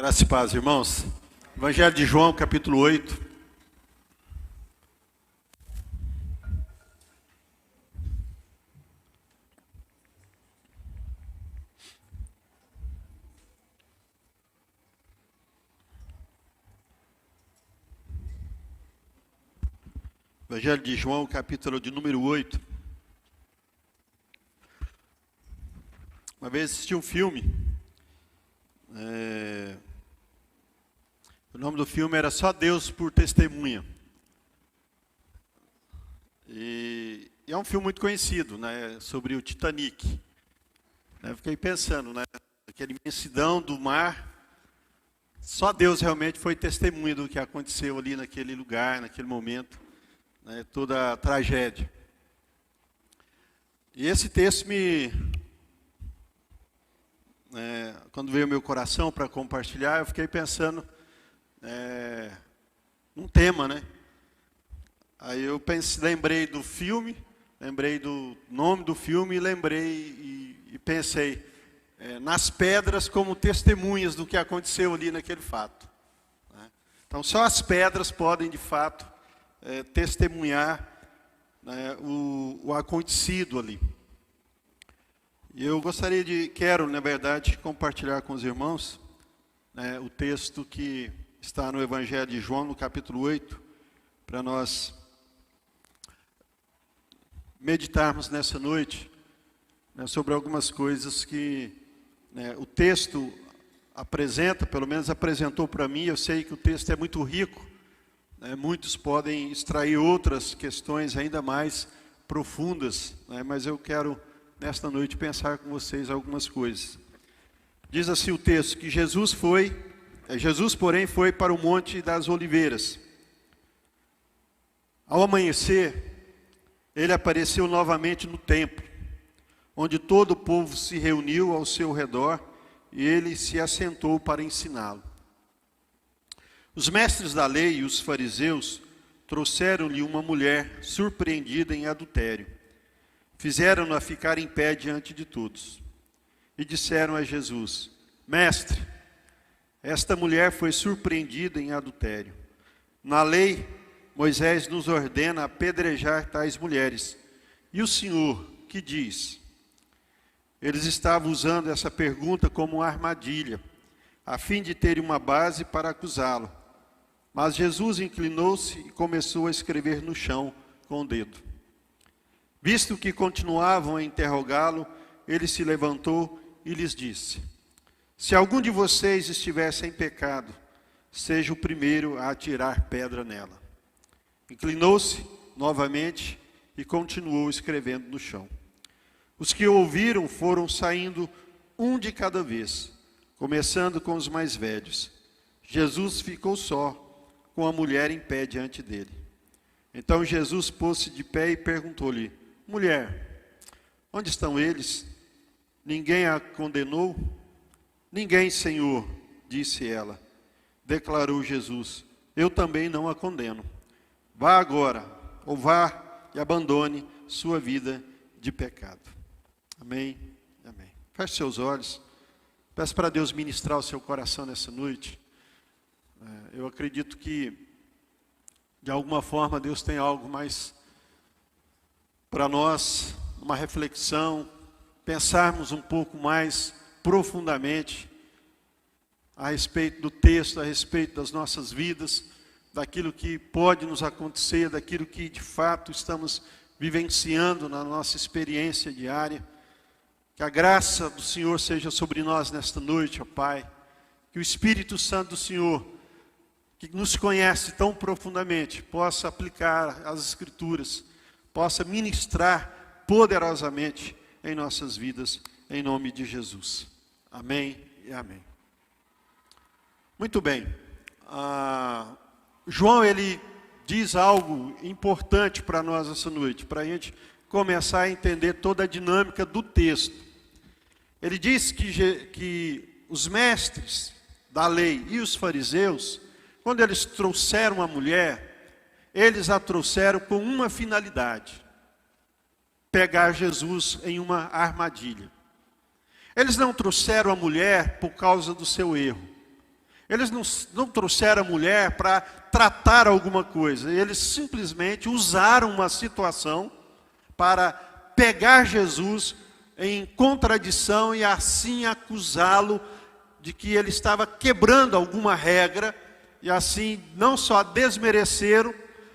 Graça e paz, irmãos. Evangelho de João, capítulo 8. Evangelho de João, capítulo de número 8. Uma vez assisti um filme. O nome do filme era Só Deus por Testemunha. E é um filme muito conhecido, né, sobre o Titanic. Eu fiquei pensando, né, aquela imensidão do mar. Só Deus realmente foi testemunha do que aconteceu ali naquele lugar, naquele momento, né, toda a tragédia. E esse texto quando veio ao meu coração para compartilhar, eu fiquei pensando num tema, né? Aí eu lembrei do filme, lembrei do nome do filme, e pensei nas pedras como testemunhas do que aconteceu ali naquele fato, né? Então só as pedras podem de fato testemunhar, né, o acontecido ali. E eu quero, na verdade, compartilhar com os irmãos, né, o texto que está no Evangelho de João, no capítulo 8, para nós meditarmos nessa noite, né, sobre algumas coisas que, né, o texto apresenta, pelo menos apresentou para mim. Eu sei que o texto é muito rico, né, muitos podem extrair outras questões ainda mais profundas, né, mas eu quero, nesta noite, pensar com vocês algumas coisas. Diz assim o texto, que Jesus, porém, foi para o Monte das Oliveiras. Ao amanhecer, ele apareceu novamente no templo, onde todo o povo se reuniu ao seu redor, e ele se assentou para ensiná-lo. Os mestres da lei e os fariseus trouxeram-lhe uma mulher surpreendida em adultério. Fizeram-na ficar em pé diante de todos. E disseram a Jesus: Mestre, esta mulher foi surpreendida em adultério. Na lei, Moisés nos ordena apedrejar tais mulheres. E o Senhor, que diz? Eles estavam usando essa pergunta como uma armadilha, a fim de terem uma base para acusá-lo. Mas Jesus inclinou-se e começou a escrever no chão com o dedo. Visto que continuavam a interrogá-lo, ele se levantou e lhes disse: Se algum de vocês estiver sem pecado, seja o primeiro a atirar pedra nela. Inclinou-se novamente e continuou escrevendo no chão. Os que ouviram foram saindo um de cada vez, começando com os mais velhos. Jesus ficou só, com a mulher em pé diante dele. Então Jesus pôs-se de pé e perguntou-lhe: Mulher, onde estão eles? Ninguém a condenou? Ninguém, Senhor, disse ela. Declarou Jesus: Eu também não a condeno. Vá agora, ou vá e abandone sua vida de pecado. Amém? Amém. Feche seus olhos. Peço para Deus ministrar o seu coração nessa noite. Eu acredito que, de alguma forma, Deus tem algo mais para nós, uma reflexão, pensarmos um pouco mais profundamente a respeito do texto, a respeito das nossas vidas, daquilo que pode nos acontecer, daquilo que de fato estamos vivenciando na nossa experiência diária. Que a graça do Senhor seja sobre nós nesta noite, ó Pai. Que o Espírito Santo do Senhor, que nos conhece tão profundamente, possa aplicar as Escrituras, possa ministrar poderosamente em nossas vidas, em nome de Jesus. Amém e amém. Muito bem. João, ele diz algo importante para nós essa noite, para a gente começar a entender toda a dinâmica do texto. Ele diz que os mestres da lei e os fariseus, quando eles trouxeram a mulher, eles a trouxeram com uma finalidade: pegar Jesus em uma armadilha. Eles não trouxeram a mulher por causa do seu erro. Eles não trouxeram a mulher para tratar alguma coisa. Eles simplesmente usaram uma situação para pegar Jesus em contradição e assim acusá-lo de que ele estava quebrando alguma regra e assim não só desmereceram,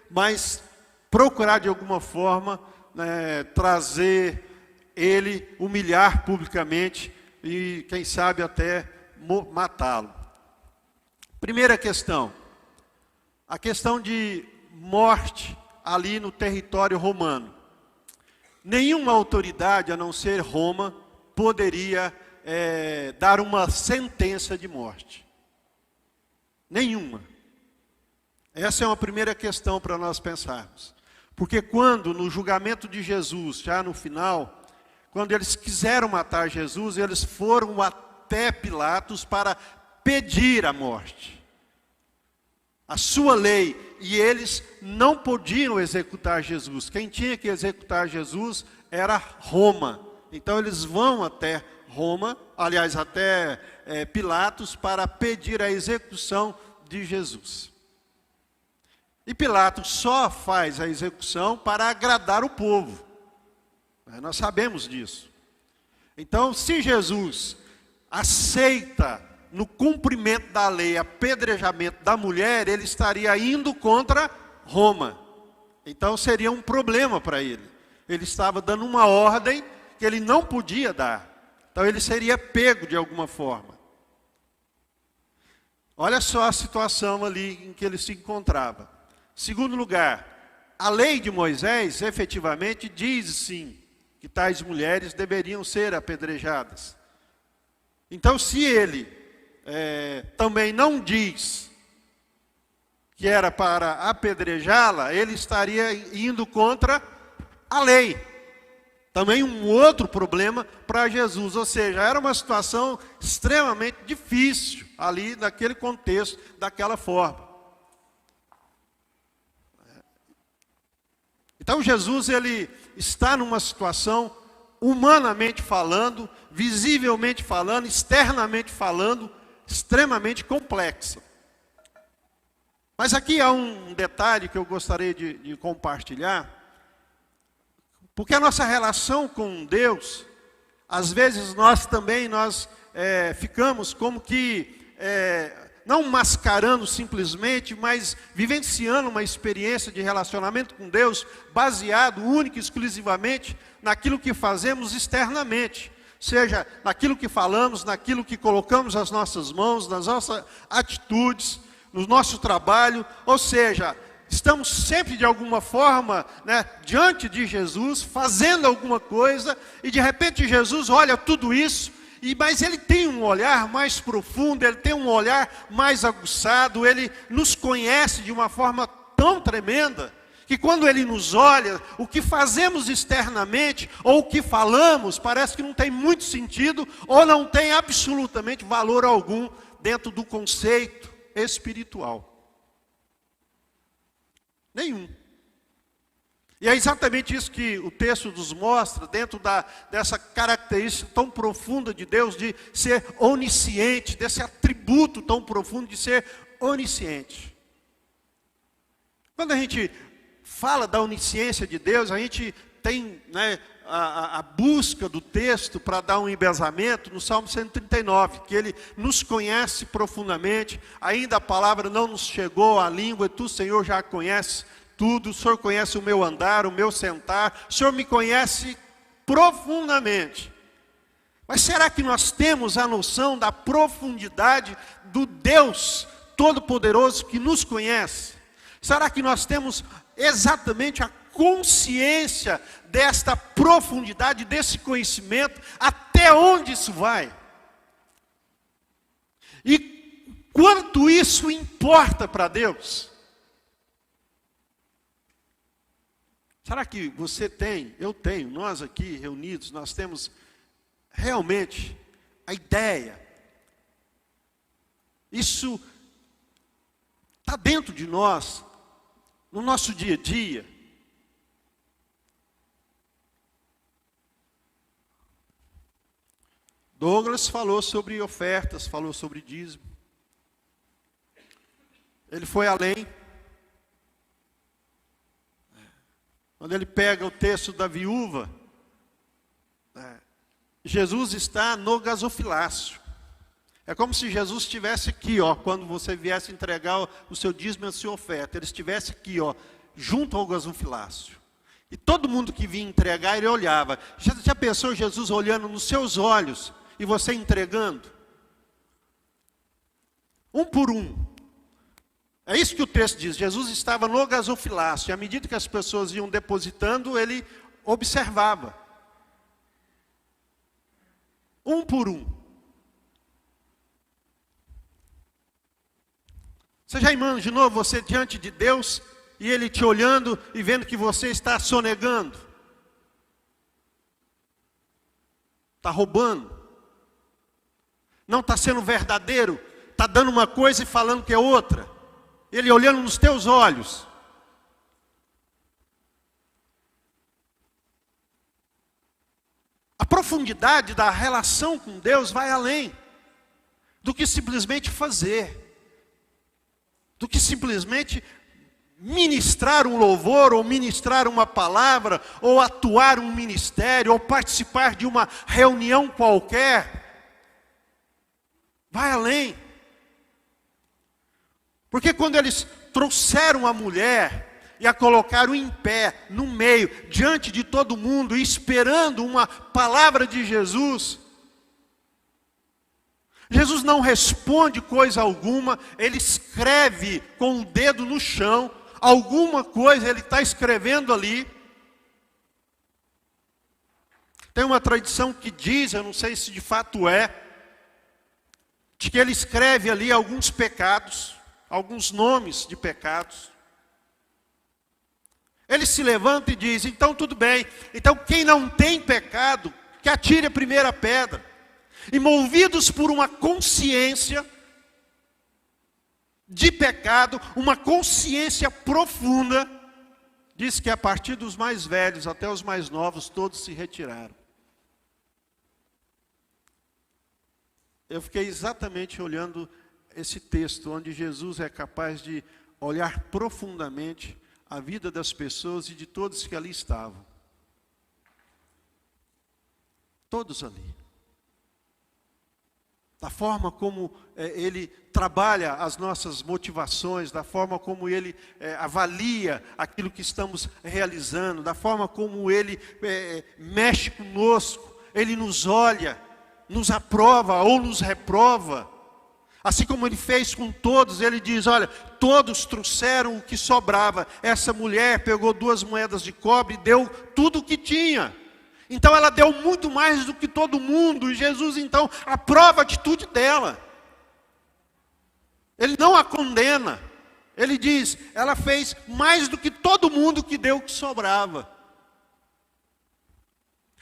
mas procurar de alguma forma trazer ele, humilhar publicamente e quem sabe até matá-lo. Primeira questão, a questão de morte ali no território romano. Nenhuma autoridade, a não ser Roma, poderia dar uma sentença de morte. Nenhuma. Essa é uma primeira questão para nós pensarmos. Porque quando, no julgamento de Jesus, já no final, quando eles quiseram matar Jesus, eles foram até Pilatos para pedir a morte. A sua lei, e eles não podiam executar Jesus. Quem tinha que executar Jesus era Roma. Então eles vão até Roma, aliás, até Pilatos, para pedir a execução de Jesus. E Pilatos só faz a execução para agradar o povo. Nós sabemos disso. Então, se Jesus aceita no cumprimento da lei, apedrejamento da mulher, ele estaria indo contra Roma. Então seria um problema para ele. Ele estava dando uma ordem que ele não podia dar. Então ele seria pego de alguma forma. Olha só a situação ali em que ele se encontrava. Segundo lugar, a lei de Moisés efetivamente diz sim, que tais mulheres deveriam ser apedrejadas. Então se ele também não diz que era para apedrejá-la, ele estaria indo contra a lei. Também um outro problema para Jesus, ou seja, era uma situação extremamente difícil ali naquele contexto, daquela forma. Então Jesus, ele está numa situação, humanamente falando, visivelmente falando, externamente falando, extremamente complexa. Mas aqui há um detalhe que eu gostaria de compartilhar, porque a nossa relação com Deus, às vezes nós ficamos como que, não mascarando simplesmente, mas vivenciando uma experiência de relacionamento com Deus, baseado única e exclusivamente naquilo que fazemos externamente. Seja naquilo que falamos, naquilo que colocamos as nossas mãos, nas nossas atitudes, no nosso trabalho, ou seja, estamos sempre de alguma forma, diante de Jesus, fazendo alguma coisa, e de repente Jesus olha tudo isso, mas ele tem um olhar mais profundo, ele tem um olhar mais aguçado, ele nos conhece de uma forma tão tremenda, que quando ele nos olha, o que fazemos externamente, ou o que falamos, parece que não tem muito sentido, ou não tem absolutamente valor algum dentro do conceito espiritual. Nenhum. E é exatamente isso que o texto nos mostra, dentro dessa característica tão profunda de Deus, de ser onisciente, desse atributo tão profundo de ser onisciente. Quando a gente fala da onisciência de Deus, a gente tem a busca do texto para dar um embasamento no Salmo 139, que ele nos conhece profundamente, ainda a palavra não nos chegou à língua, e tu, Senhor, já conhece tudo, o Senhor conhece o meu andar, o meu sentar, o Senhor me conhece profundamente. Mas será que nós temos a noção da profundidade do Deus Todo-Poderoso que nos conhece? Será que nós temos exatamente a consciência desta profundidade, desse conhecimento, até onde isso vai? E quanto isso importa para Deus? Será que você tem, eu tenho, nós aqui reunidos, nós temos realmente a ideia? Isso está dentro de nós, no nosso dia a dia. Douglas falou sobre ofertas, falou sobre dízimo. Ele foi além. Quando ele pega o texto da viúva, Jesus está no gasofilácio. É como se Jesus estivesse aqui, quando você viesse entregar o seu dízimo e a sua oferta. Ele estivesse aqui, junto ao gasofilácio. E todo mundo que vinha entregar, ele olhava. Já pensou Jesus olhando nos seus olhos e você entregando? Um por um. É isso que o texto diz. Jesus estava no gasofilácio. E à medida que as pessoas iam depositando, ele observava. Um por um. Você já imaginou você diante de Deus e Ele te olhando e vendo que você está sonegando? Está roubando? Não está sendo verdadeiro? Está dando uma coisa e falando que é outra? Ele olhando nos teus olhos. A profundidade da relação com Deus vai além do que simplesmente fazer. Do que simplesmente ministrar um louvor, ou ministrar uma palavra, ou atuar um ministério, ou participar de uma reunião qualquer. Vai além. Porque quando eles trouxeram a mulher e a colocaram em pé, no meio, diante de todo mundo, esperando uma palavra de Jesus, Jesus não responde coisa alguma, ele escreve com o dedo no chão, alguma coisa ele está escrevendo ali. Tem uma tradição que diz, eu não sei se de fato é, de que ele escreve ali alguns pecados, alguns nomes de pecados. Ele se levanta e diz, então tudo bem, então quem não tem pecado, que atire a primeira pedra. E movidos por uma consciência de pecado, uma consciência profunda, diz que a partir dos mais velhos até os mais novos, todos se retiraram. Eu fiquei exatamente olhando esse texto, onde Jesus é capaz de olhar profundamente a vida das pessoas e de todos que ali estavam. Todos ali. Da forma como ele trabalha as nossas motivações, da forma como ele avalia aquilo que estamos realizando, da forma como ele mexe conosco, ele nos olha, nos aprova ou nos reprova. Assim como ele fez com todos, ele diz, olha, todos trouxeram o que sobrava. Essa mulher pegou 2 moedas de cobre e deu tudo o que tinha. Então ela deu muito mais do que todo mundo, e Jesus então aprova a atitude dela. Ele não a condena. Ele diz, ela fez mais do que todo mundo que deu o que sobrava.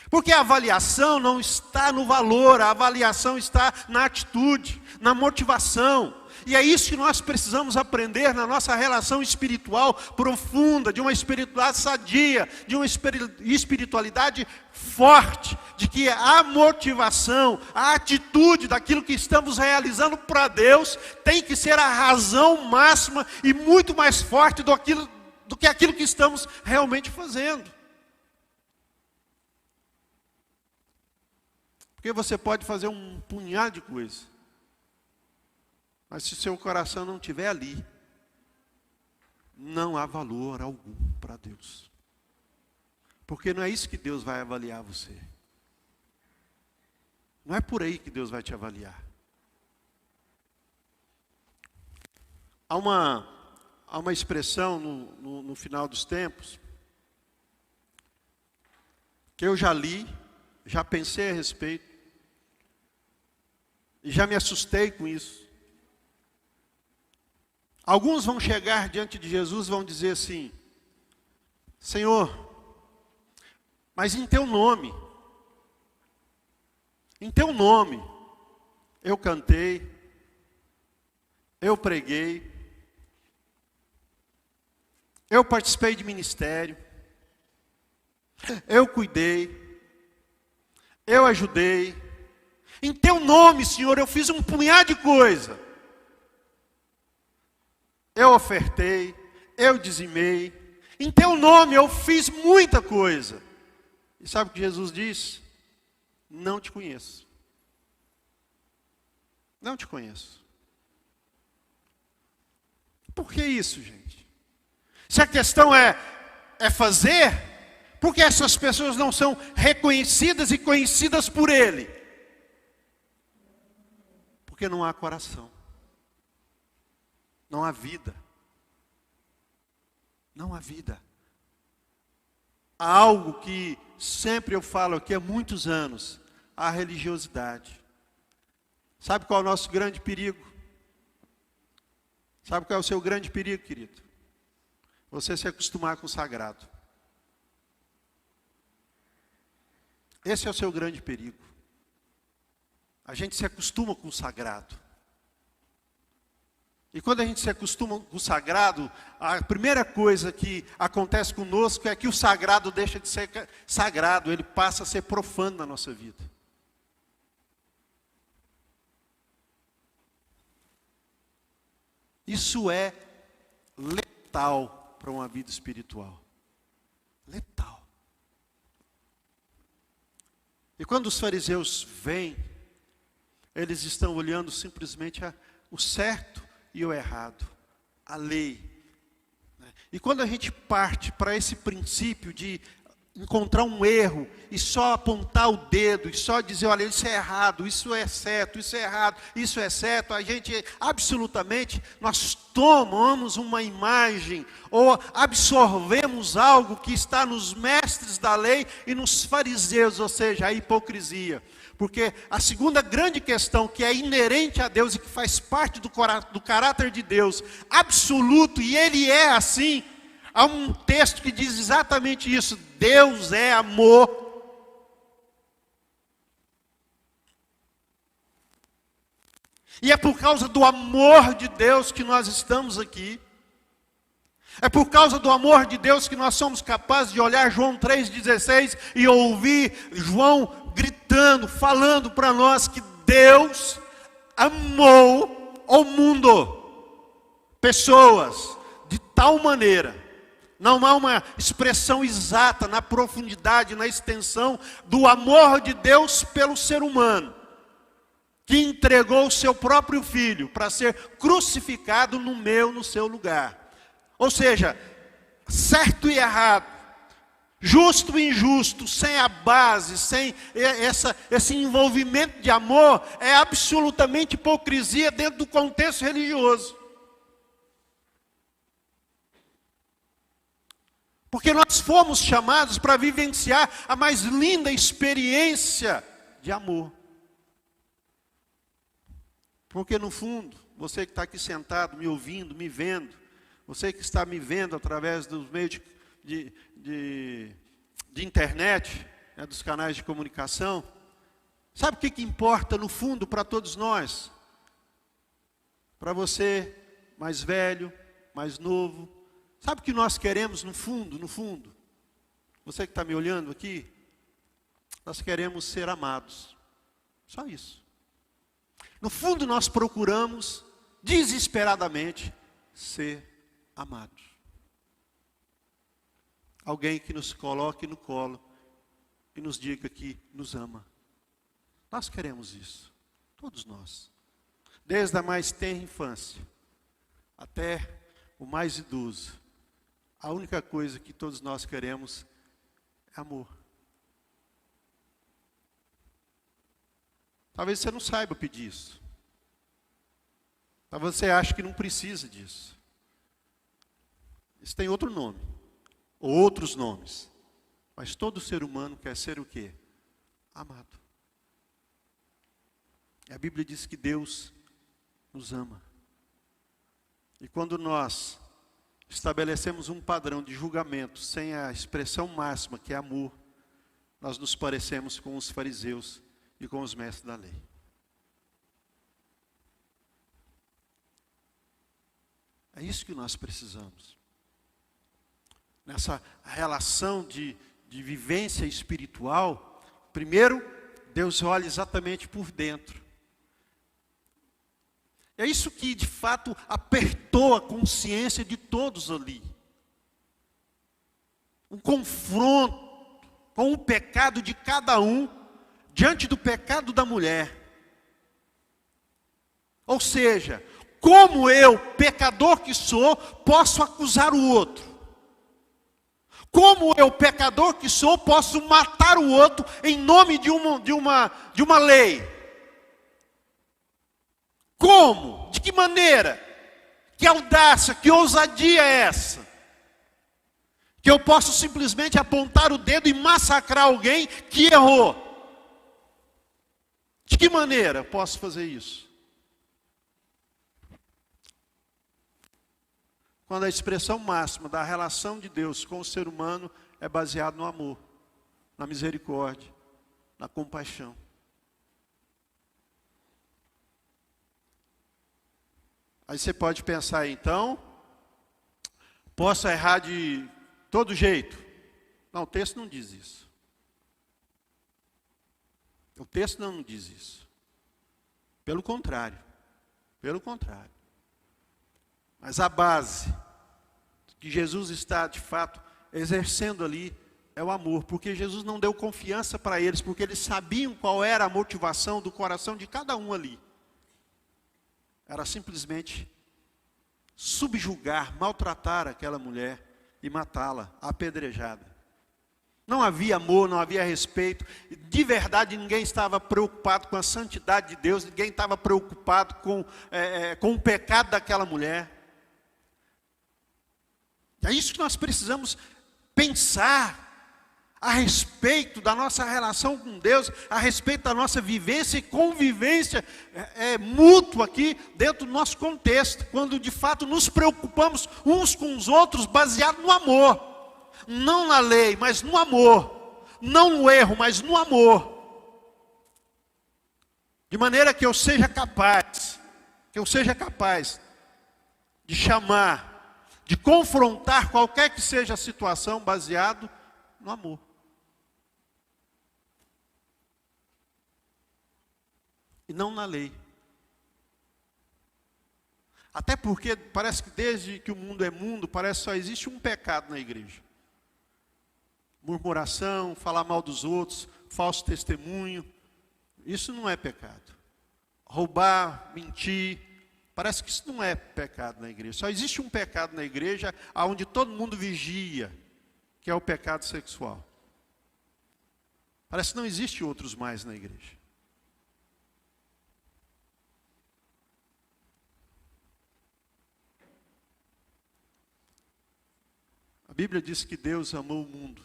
Porque a avaliação não está no valor, a avaliação está na atitude, na motivação. E é isso que nós precisamos aprender na nossa relação espiritual profunda, de uma espiritualidade sadia, de uma espiritualidade forte, de que a motivação, a atitude daquilo que estamos realizando para Deus tem que ser a razão máxima e muito mais forte do que aquilo que estamos realmente fazendo. Porque você pode fazer um punhado de coisas, mas se seu coração não estiver ali, não há valor algum para Deus. Porque não é isso que Deus vai avaliar você. Não é por aí que Deus vai te avaliar. Há uma expressão no final dos tempos, que eu já li, já pensei a respeito, e já me assustei com isso. Alguns vão chegar diante de Jesus e vão dizer assim, Senhor, mas em teu nome, eu cantei, eu preguei, eu participei de ministério, eu cuidei, eu ajudei. Em teu nome, Senhor, eu fiz um punhado de coisa. eu ofertei, eu dizimei, em teu nome eu fiz muita coisa. E sabe o que Jesus diz? Não te conheço. Não te conheço. Por que isso, gente? Se a questão é fazer, por que essas pessoas não são reconhecidas e conhecidas por Ele? Porque não há coração. Não há vida. Não há vida. Há algo que sempre eu falo aqui há muitos anos, a religiosidade. Sabe qual é o nosso grande perigo? Sabe qual é o seu grande perigo, querido? Você se acostumar com o sagrado. Esse é o seu grande perigo. A gente se acostuma com o sagrado. E quando a gente se acostuma com o sagrado, a primeira coisa que acontece conosco é que o sagrado deixa de ser sagrado, ele passa a ser profano na nossa vida. Isso é letal para uma vida espiritual. Letal. E quando os fariseus vêm, eles estão olhando simplesmente o certo e o errado, a lei. E quando a gente parte para esse princípio de encontrar um erro e só apontar o dedo e só dizer, olha, isso é errado, isso é certo, isso é errado, isso é certo, a gente absolutamente, nós tomamos uma imagem ou absorvemos algo que está nos mestres da lei e nos fariseus, ou seja, a hipocrisia. Porque a segunda grande questão que é inerente a Deus e que faz parte do caráter de Deus, absoluto, e Ele é assim, há um texto que diz exatamente isso, Deus é amor. E é por causa do amor de Deus que nós estamos aqui. É por causa do amor de Deus que nós somos capazes de olhar João 3,16 e ouvir João gritando, falando para nós que Deus amou o mundo, pessoas, de tal maneira, não há uma expressão exata na profundidade, na extensão do amor de Deus pelo ser humano, que entregou o seu próprio filho para ser crucificado no seu lugar. Ou seja, certo e errado, justo e injusto, sem a base, sem esse envolvimento de amor, é absolutamente hipocrisia dentro do contexto religioso. Porque nós fomos chamados para vivenciar a mais linda experiência de amor. Porque no fundo, você que está aqui sentado, me ouvindo, me vendo, você que está me vendo através dos meios de internet, dos canais de comunicação, sabe o que importa no fundo para todos nós? Para você, mais velho, mais novo, sabe o que nós queremos no fundo? Você que está me olhando aqui, nós queremos ser amados, só isso. No fundo nós procuramos, desesperadamente, ser amados. Alguém que nos coloque no colo e nos diga que nos ama. Nós queremos isso, todos nós. Desde a mais tenra infância até o mais idoso. A única coisa que todos nós queremos é amor. Talvez você não saiba pedir isso. Talvez você ache que não precisa disso. Isso tem outro nome. Ou outros nomes. Mas todo ser humano quer ser o quê? Amado. E a Bíblia diz que Deus nos ama. E quando nós estabelecemos um padrão de julgamento sem a expressão máxima, que é amor, nós nos parecemos com os fariseus e com os mestres da lei. É isso que nós precisamos. Nessa relação de vivência espiritual, primeiro, Deus olha exatamente por dentro. É isso que, de fato, apertou a consciência de todos ali. Um confronto com o pecado de cada um diante do pecado da mulher. Ou seja, como eu, pecador que sou, posso acusar o outro? Como eu, pecador que sou, posso matar o outro em nome de uma lei? Como? De que maneira? Que audácia, que ousadia é essa? Que eu posso simplesmente apontar o dedo e massacrar alguém que errou. De que maneira eu posso fazer isso? Quando a expressão máxima da relação de Deus com o ser humano é baseada no amor, na misericórdia, na compaixão. Aí você pode pensar, então, posso errar de todo jeito? Não, o texto não diz isso. O texto não diz isso. Pelo contrário. Pelo contrário. Mas a base que Jesus está, de fato, exercendo ali é o amor. Porque Jesus não deu confiança para eles, porque eles sabiam qual era a motivação do coração de cada um ali. Era simplesmente subjugar, maltratar aquela mulher e matá-la, apedrejada. Não havia amor, não havia respeito. De verdade, ninguém estava preocupado com a santidade de Deus, ninguém estava preocupado com o pecado daquela mulher. É isso que nós precisamos pensar a respeito da nossa relação com Deus, a respeito da nossa vivência e convivência mútua aqui dentro do nosso contexto, quando de fato nos preocupamos uns com os outros baseado no amor, não na lei, mas no amor, não no erro, mas no amor, de maneira que eu seja capaz de chamar, de confrontar qualquer que seja a situação baseado no amor. E não na lei. Até porque parece que desde que o mundo é mundo, parece que só existe um pecado na igreja. Murmuração, falar mal dos outros, falso testemunho. Isso não é pecado. Roubar, mentir, parece que isso não é pecado na igreja. Só existe um pecado na igreja onde todo mundo vigia, que é o pecado sexual. Parece que não existe outros mais na igreja. A Bíblia diz que Deus amou o mundo.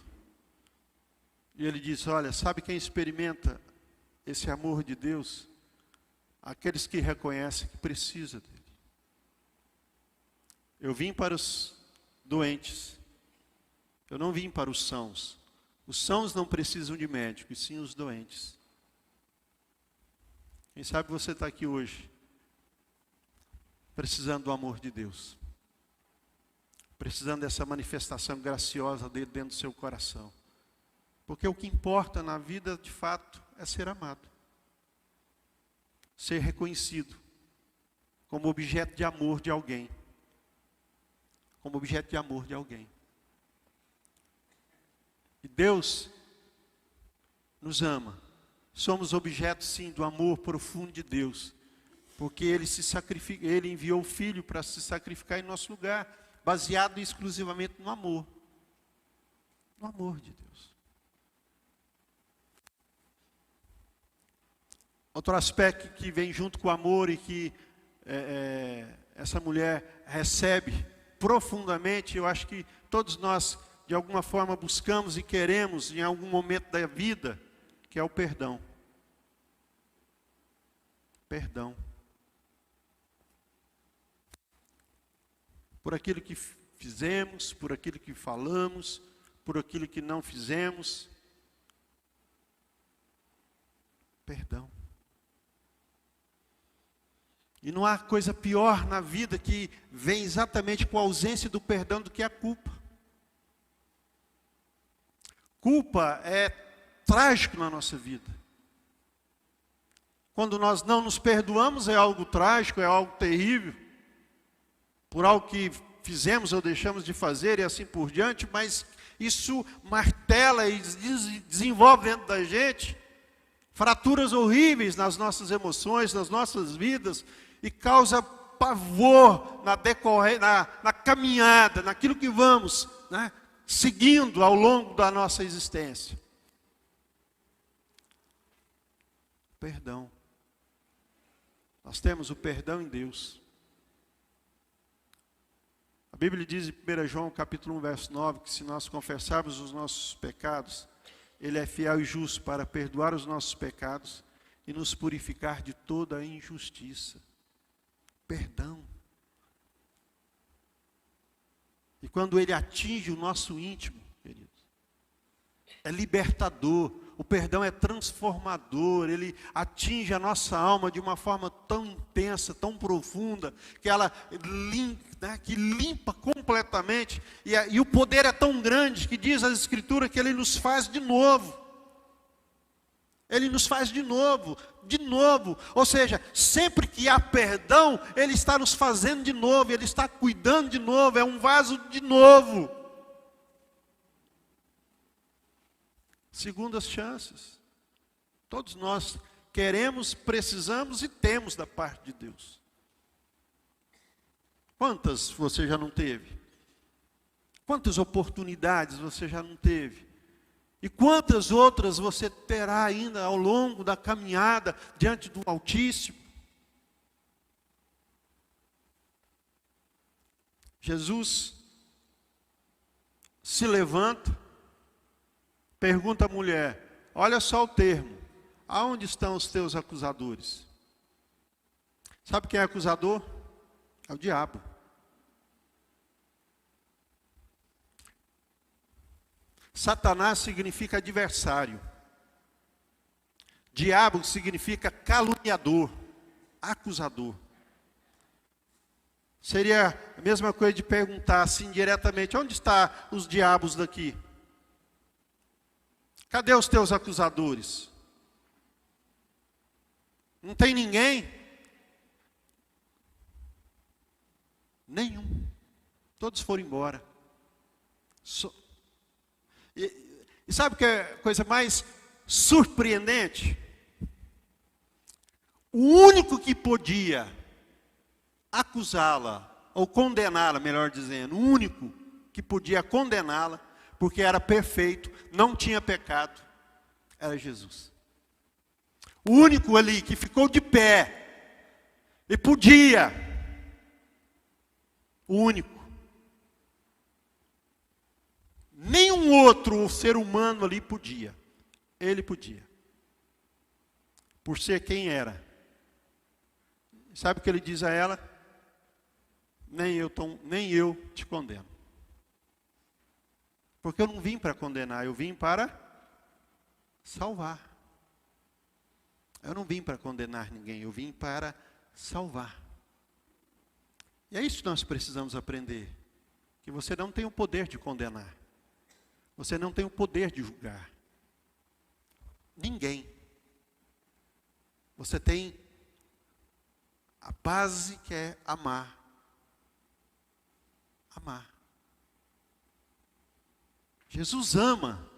E Ele diz, olha, sabe quem experimenta esse amor de Deus? Aqueles que reconhecem que precisa dele. Eu vim para os doentes. Eu não vim para os sãos. Os sãos não precisam de médico, e sim os doentes. Quem sabe você está aqui hoje, precisando do amor de Deus. Precisando dessa manifestação graciosa dele dentro do seu coração. Porque o que importa na vida, de fato, é ser amado. Ser reconhecido como objeto de amor de alguém. Como objeto de amor de alguém. E Deus nos ama. Somos objeto, sim, do amor profundo de Deus. Porque Ele enviou o Filho para se sacrificar em nosso lugar. Baseado exclusivamente no amor. No amor de Deus. Outro aspecto que vem junto com o amor e que essa mulher recebe profundamente, eu acho que todos nós, de alguma forma, buscamos e queremos em algum momento da vida, que é o perdão. Perdão. Por aquilo que fizemos, por aquilo que falamos, por aquilo que não fizemos. Perdão. E não há coisa pior na vida que vem exatamente com a ausência do perdão do que a culpa. Culpa é trágico na nossa vida. Quando nós não nos perdoamos, é algo trágico, é algo terrível, por algo que fizemos ou deixamos de fazer e assim por diante, mas isso martela e desenvolve dentro da gente fraturas horríveis nas nossas emoções, nas nossas vidas, e causa pavor na caminhada, naquilo que vamos, né, seguindo ao longo da nossa existência. Perdão. Nós temos o perdão em Deus. A Bíblia diz em 1 João capítulo 1, verso 9, que se nós confessarmos os nossos pecados, Ele é fiel e justo para perdoar os nossos pecados e nos purificar de toda a injustiça. Perdão. E quando Ele atinge o nosso íntimo, queridos, é libertador. O perdão é transformador, ele atinge a nossa alma de uma forma tão intensa, tão profunda, que ela que limpa completamente. E o poder é tão grande que diz a Escritura que ele nos faz de novo. Ele nos faz de novo, de novo. Ou seja, sempre que há perdão, ele está nos fazendo de novo, ele está cuidando de novo, é um vaso de novo. Segundas chances. Todos nós queremos, precisamos e temos da parte de Deus. Quantas você já não teve? Quantas oportunidades você já não teve? E quantas outras você terá ainda ao longo da caminhada diante do Altíssimo? Jesus se levanta, pergunta à mulher, olha só o termo, aonde estão os teus acusadores? Sabe quem é acusador? É o diabo. Satanás significa adversário. Diabo significa caluniador, acusador. Seria a mesma coisa de perguntar assim diretamente, onde estão os diabos daqui? Cadê os teus acusadores? Não tem ninguém? Nenhum. Todos foram embora. E sabe o que é a coisa mais surpreendente? O único que podia acusá-la, ou condená-la, melhor dizendo, o único que podia condená-la, porque era perfeito, não tinha pecado, era Jesus. O único ali que ficou de pé, e podia, o único. Nenhum outro ser humano ali podia, ele podia. Por ser quem era. Sabe o que ele diz a ela? Nem eu te condeno. Porque eu não vim para condenar, eu vim para salvar. Eu não vim para condenar ninguém, eu vim para salvar. E é isso que nós precisamos aprender. Que você não tem o poder de condenar. Você não tem o poder de julgar. Ninguém. Você tem a base que é amar. Amar. Jesus ama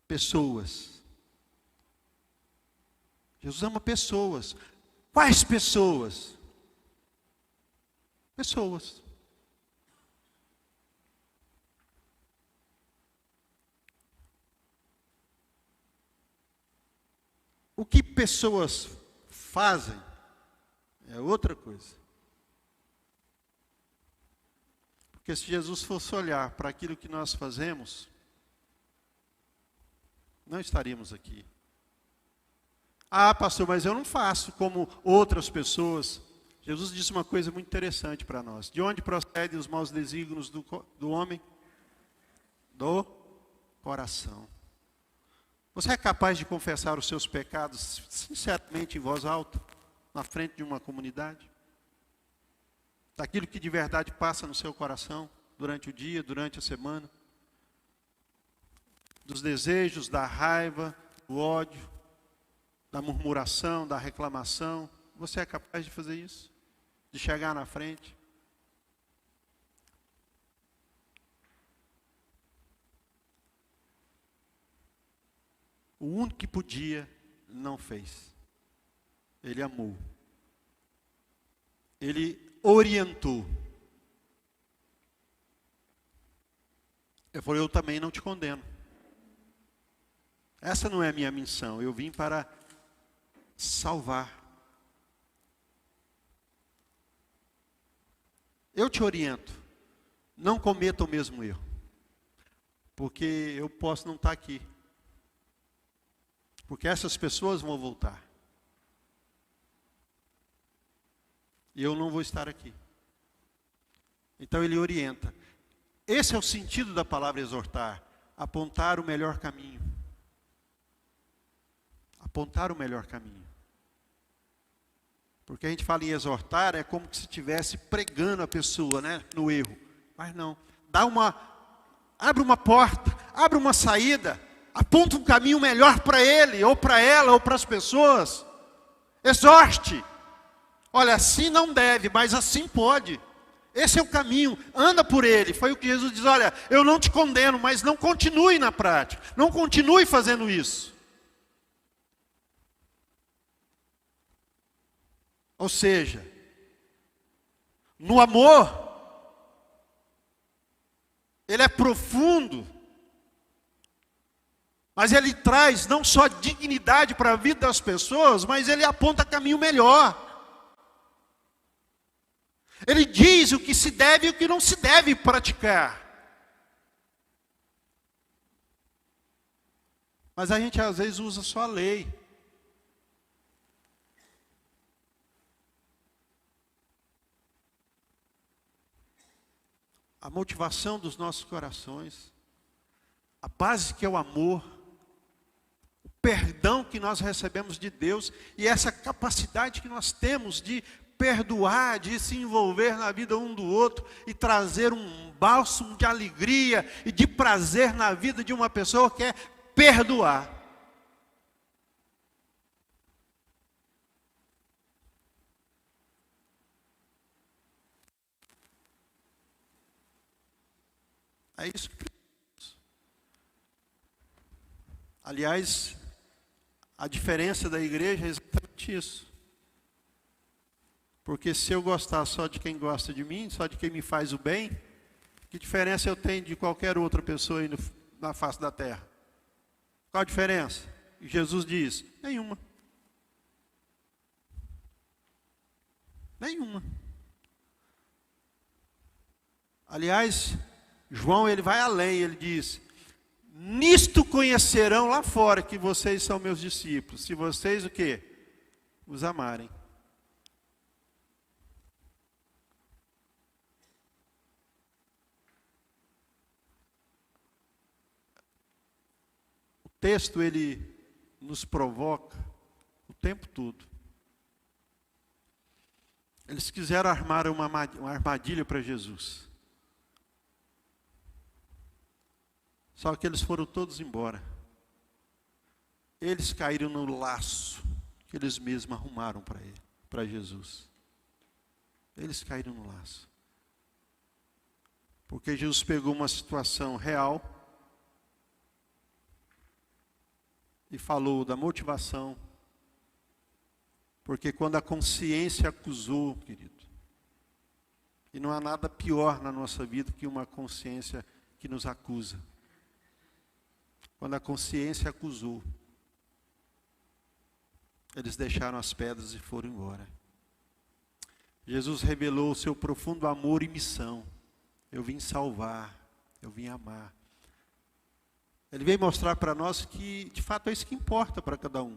pessoas. Jesus ama pessoas. Quais pessoas? Pessoas. O que pessoas fazem é outra coisa. Porque se Jesus fosse olhar para aquilo que nós fazemos, não estaríamos aqui. Ah, pastor, mas eu não faço como outras pessoas. Jesus disse uma coisa muito interessante para nós. De onde procedem os maus desígnios do homem? Do coração. Você é capaz de confessar os seus pecados sinceramente em voz alta, na frente de uma comunidade? Daquilo que de verdade passa no seu coração, durante o dia, durante a semana? Dos desejos, da raiva, do ódio, da murmuração, da reclamação. Você é capaz de fazer isso? De chegar na frente? O único que podia, não fez. Ele amou. Ele orientou. Eu falei, eu também não te condeno. Essa não é a minha missão. Eu vim para salvar. Eu te oriento. Não cometa o mesmo erro. Porque eu posso não estar aqui. Porque essas pessoas vão voltar. E eu não vou estar aqui. Então ele orienta. Esse é o sentido da palavra exortar. Apontar o melhor caminho. Apontar o melhor caminho. Porque a gente fala em exortar, é como se estivesse pregando a pessoa, né, no erro. Mas não. Abre uma porta, abre uma saída, aponta um caminho melhor para ele, ou para ela, ou para as pessoas. Exorte. Olha, assim não deve, mas assim pode. Esse é o caminho, anda por ele. Foi o que Jesus diz, olha, eu não te condeno, mas não continue na prática. Não continue fazendo isso. Ou seja, no amor, ele é profundo, mas ele traz não só dignidade para a vida das pessoas, mas ele aponta caminho melhor. Ele diz o que se deve e o que não se deve praticar. Mas a gente às vezes usa só a lei. A motivação dos nossos corações, a base que é o amor, o perdão que nós recebemos de Deus e essa capacidade que nós temos de perdoar, de se envolver na vida um do outro e trazer um bálsamo de alegria e de prazer na vida de uma pessoa que é perdoar. É isso que precisamos. Aliás, a diferença da igreja é exatamente isso. Porque se eu gostar só de quem gosta de mim, só de quem me faz o bem, que diferença eu tenho de qualquer outra pessoa aí na face da terra? Qual a diferença? E Jesus diz, nenhuma. Nenhuma. Aliás, João ele vai além, ele diz, nisto conhecerão lá fora que vocês são meus discípulos, se vocês o quê? Os amarem. O texto ele nos provoca o tempo todo. Eles quiseram armar uma armadilha para Jesus. Só que eles foram todos embora. Eles caíram no laço que eles mesmos arrumaram para ele, para Jesus. Eles caíram no laço. Porque Jesus pegou uma situação real e falou da motivação. Porque quando a consciência acusou, querido, e não há nada pior na nossa vida que uma consciência que nos acusa. Quando a consciência acusou, eles deixaram as pedras e foram embora. Jesus revelou o seu profundo amor e missão. Eu vim salvar, eu vim amar. Ele veio mostrar para nós que, de fato, é isso que importa para cada um.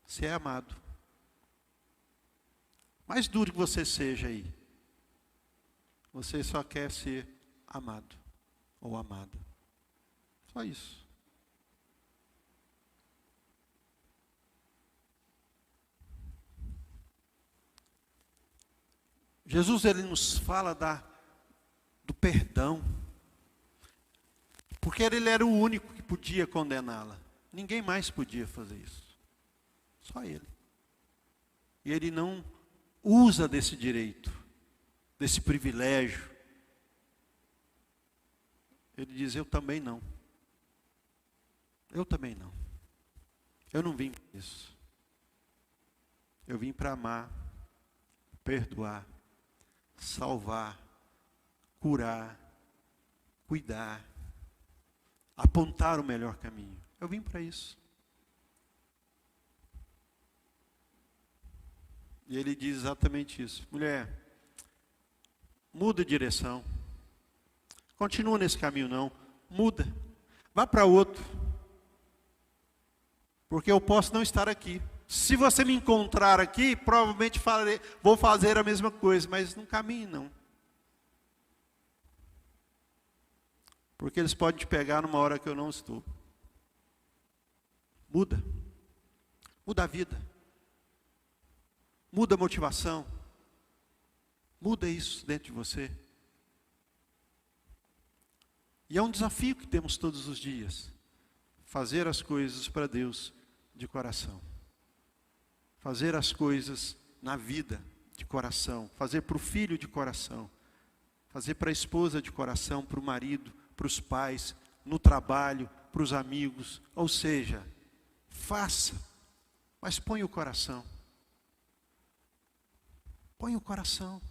Ser amado. Mais duro que você seja aí, você só quer ser amado ou amada. Só isso. Jesus ele nos fala do perdão. Porque ele era o único que podia condená-la. Ninguém mais podia fazer isso. Só Ele. E Ele não usa desse direito, desse privilégio. Ele diz, eu também não. Eu também não. Eu não vim para isso. Eu vim para amar, perdoar, salvar, curar, cuidar, apontar o melhor caminho. Eu vim para isso. E ele diz exatamente isso. Mulher, muda de direção. Continua nesse caminho não. Muda. Vá para outro. Porque eu posso não estar aqui. Se você me encontrar aqui, provavelmente vou fazer a mesma coisa, mas não caminhe não. Porque eles podem te pegar numa hora que eu não estou. Muda. Muda a vida. Muda a motivação. Muda isso dentro de você. E é um desafio que temos todos os dias. Fazer as coisas para Deus de coração. Fazer as coisas na vida de coração. Fazer para o filho de coração. Fazer para a esposa de coração, para o marido, para os pais, no trabalho, para os amigos. Ou seja, faça, mas põe o coração. Põe o coração.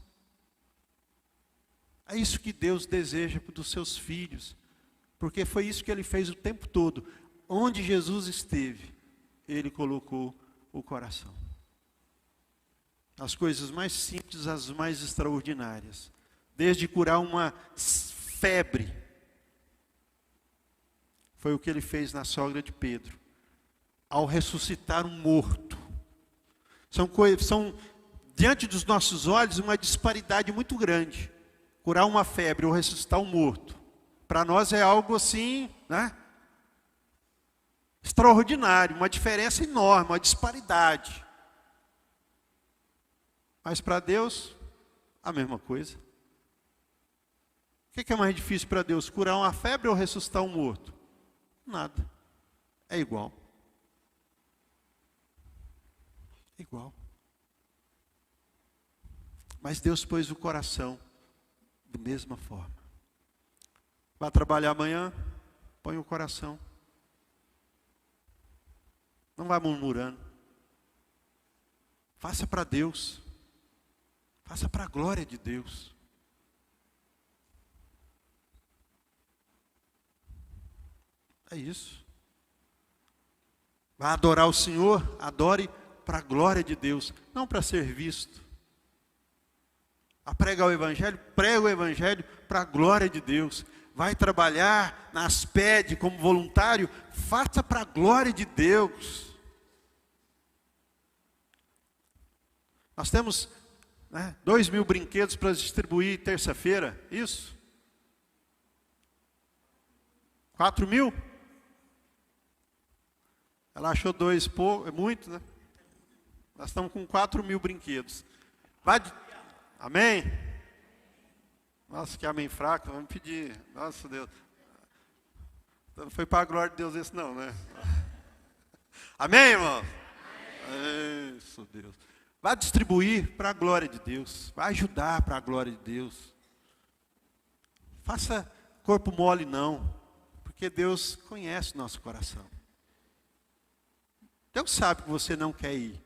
É isso que Deus deseja dos seus filhos. Porque foi isso que Ele fez o tempo todo. Onde Jesus esteve, Ele colocou o coração. As coisas mais simples, as mais extraordinárias. Desde curar uma febre. Foi o que Ele fez na sogra de Pedro. Ao ressuscitar um morto. São diante dos nossos olhos uma disparidade muito grande. Curar uma febre ou ressuscitar um morto. Para nós é algo assim, né? Extraordinário, uma diferença enorme, uma disparidade. Mas para Deus, a mesma coisa. O que é mais difícil para Deus? Curar uma febre ou ressuscitar um morto? Nada. É igual. É igual. Mas Deus pôs o coração da mesma forma. Vai trabalhar amanhã, põe o coração. Não vai murmurando. Faça para Deus. Faça para a glória de Deus. É isso. Vai adorar o Senhor? Adore para a glória de Deus, não para ser visto. A pregar o Evangelho, prega o Evangelho para a glória de Deus. Vai trabalhar na ASPED como voluntário, faça para a glória de Deus. Nós temos 2.000 brinquedos para distribuir terça-feira, isso? 4.000? Ela achou 2 pouco, é muito, né? Nós estamos com 4.000 brinquedos. Amém? Nossa, que amém fraco, vamos pedir. Nossa Deus. Não foi para a glória de Deus esse não, né? Amém, irmão? Amém. Isso, Deus. Vai distribuir para a glória de Deus. Vai ajudar para a glória de Deus. Faça corpo mole não. Porque Deus conhece o nosso coração. Deus sabe que você não quer ir.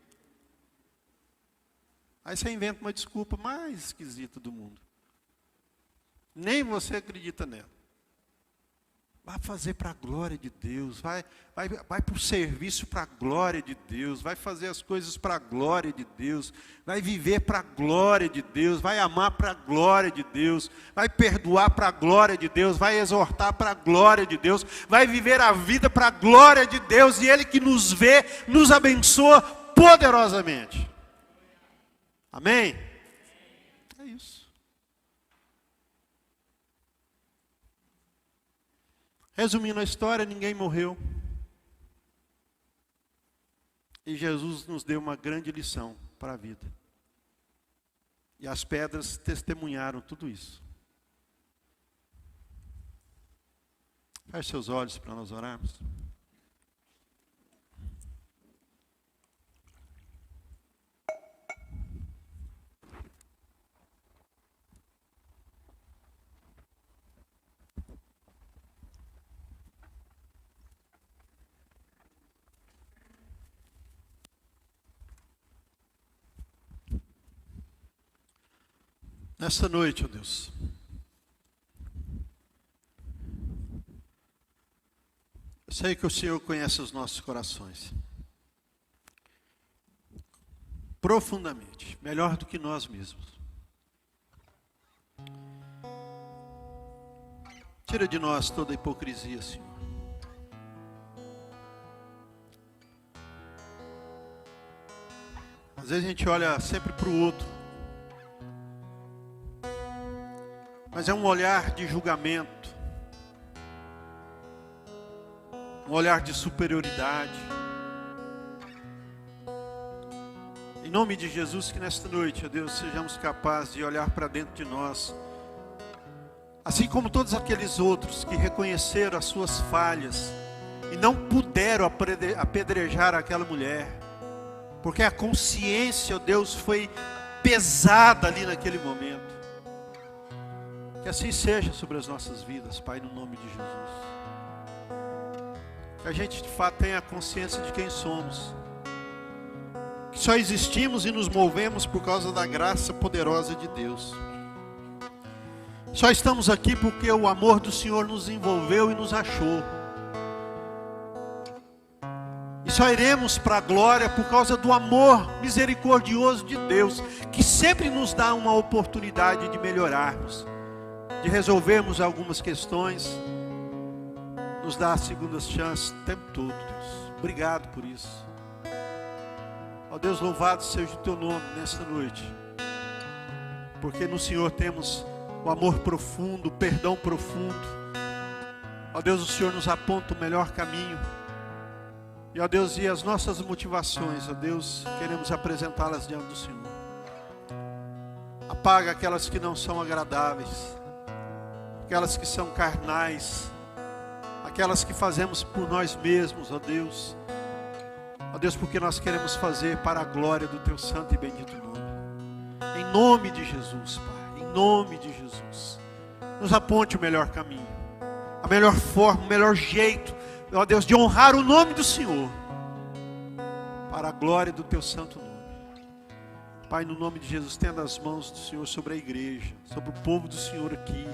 Aí você inventa uma desculpa mais esquisita do mundo. Nem você acredita nela. Vai fazer para a glória de Deus. Vai para o serviço para a glória de Deus. Vai fazer as coisas para a glória de Deus. Vai viver para a glória de Deus. Vai amar para a glória de Deus. Vai perdoar para a glória de Deus. Vai exortar para a glória de Deus. Vai viver a vida para a glória de Deus. E Ele que nos vê, nos abençoa poderosamente. Amém? É isso. Resumindo a história, ninguém morreu. E Jesus nos deu uma grande lição para a vida. E as pedras testemunharam tudo isso. Feche seus olhos para nós orarmos. Nessa noite, ó Deus, eu sei que o Senhor conhece os nossos corações profundamente, melhor do que nós mesmos. Tira de nós toda a hipocrisia, Senhor. Às vezes a gente olha sempre para o outro, mas é um olhar de julgamento, um olhar de superioridade. Em nome de Jesus, que nesta noite, ó Deus, sejamos capazes de olhar para dentro de nós, assim como todos aqueles outros que reconheceram as suas falhas e não puderam apedrejar aquela mulher, porque a consciência, ó Deus, foi pesada ali naquele momento. Que assim seja sobre as nossas vidas, Pai, no nome de Jesus. Que a gente de fato tenha a consciência de quem somos, que só existimos e nos movemos por causa da graça poderosa de Deus. Só estamos aqui porque o amor do Senhor nos envolveu e nos achou. E só iremos para a glória por causa do amor misericordioso de Deus, que sempre nos dá uma oportunidade de melhorarmos, de resolvermos algumas questões, nos dá segundas chances o tempo todo, Deus. Obrigado por isso. Ó Deus, louvado seja o Teu nome nesta noite, porque no Senhor temos o amor profundo, o perdão profundo. Ó Deus, o Senhor nos aponta o melhor caminho. E ó Deus, e as nossas motivações, ó Deus, queremos apresentá-las diante do Senhor. Apaga aquelas que não são agradáveis, aquelas que são carnais, aquelas que fazemos por nós mesmos, ó Deus. Ó Deus, porque nós queremos fazer para a glória do Teu santo e bendito nome. Em nome de Jesus, Pai, em nome de Jesus, nos aponte o melhor caminho, a melhor forma, o melhor jeito, ó Deus, de honrar o nome do Senhor, para a glória do Teu santo nome. Pai, no nome de Jesus, tenda as mãos do Senhor sobre a igreja, sobre o povo do Senhor aqui,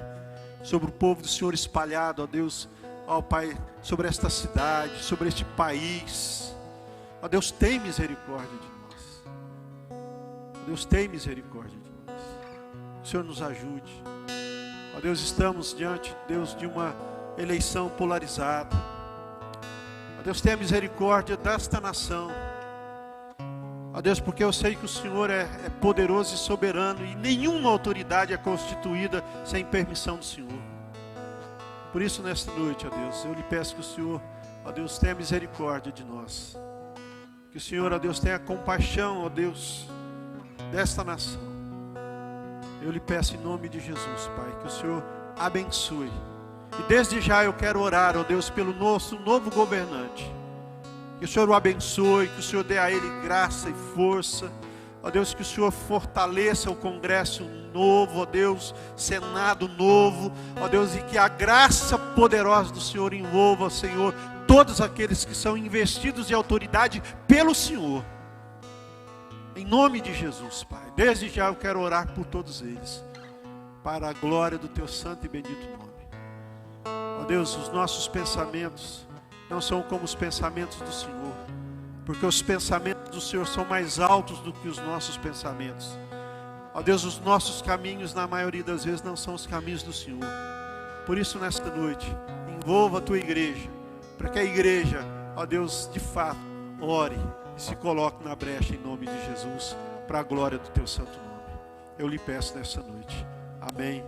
sobre o povo do Senhor espalhado, ó Deus, ó Pai, sobre esta cidade, sobre este país. Ó Deus, tem misericórdia de nós. Ó Deus, tem misericórdia de nós. O Senhor nos ajude. Ó Deus, estamos diante, Deus, de uma eleição polarizada. Ó Deus, tenha misericórdia desta nação. Ó Deus, porque eu sei que o Senhor é poderoso e soberano e nenhuma autoridade é constituída sem permissão do Senhor. Por isso, nesta noite, ó Deus, eu lhe peço que o Senhor, ó Deus, tenha misericórdia de nós. Que o Senhor, ó Deus, tenha compaixão, ó Deus, desta nação. Eu lhe peço em nome de Jesus, Pai, que o Senhor abençoe. E desde já eu quero orar, ó Deus, pelo nosso novo governante. Que o Senhor o abençoe, que o Senhor dê a ele graça e força. Ó Deus, que o Senhor fortaleça o Congresso novo, ó Deus, Senado novo, ó Deus, e que a graça poderosa do Senhor envolva, Senhor, todos aqueles que são investidos de autoridade pelo Senhor. Em nome de Jesus, Pai. Desde já eu quero orar por todos eles, para a glória do Teu santo e bendito nome. Ó Deus, os nossos pensamentos não são como os pensamentos do Senhor, porque os pensamentos do Senhor são mais altos do que os nossos pensamentos. Ó Deus, os nossos caminhos, na maioria das vezes, não são os caminhos do Senhor. Por isso, nesta noite, envolva a Tua igreja, para que a igreja, ó Deus, de fato, ore e se coloque na brecha em nome de Jesus, para a glória do Teu santo nome. Eu lhe peço nessa noite. Amém.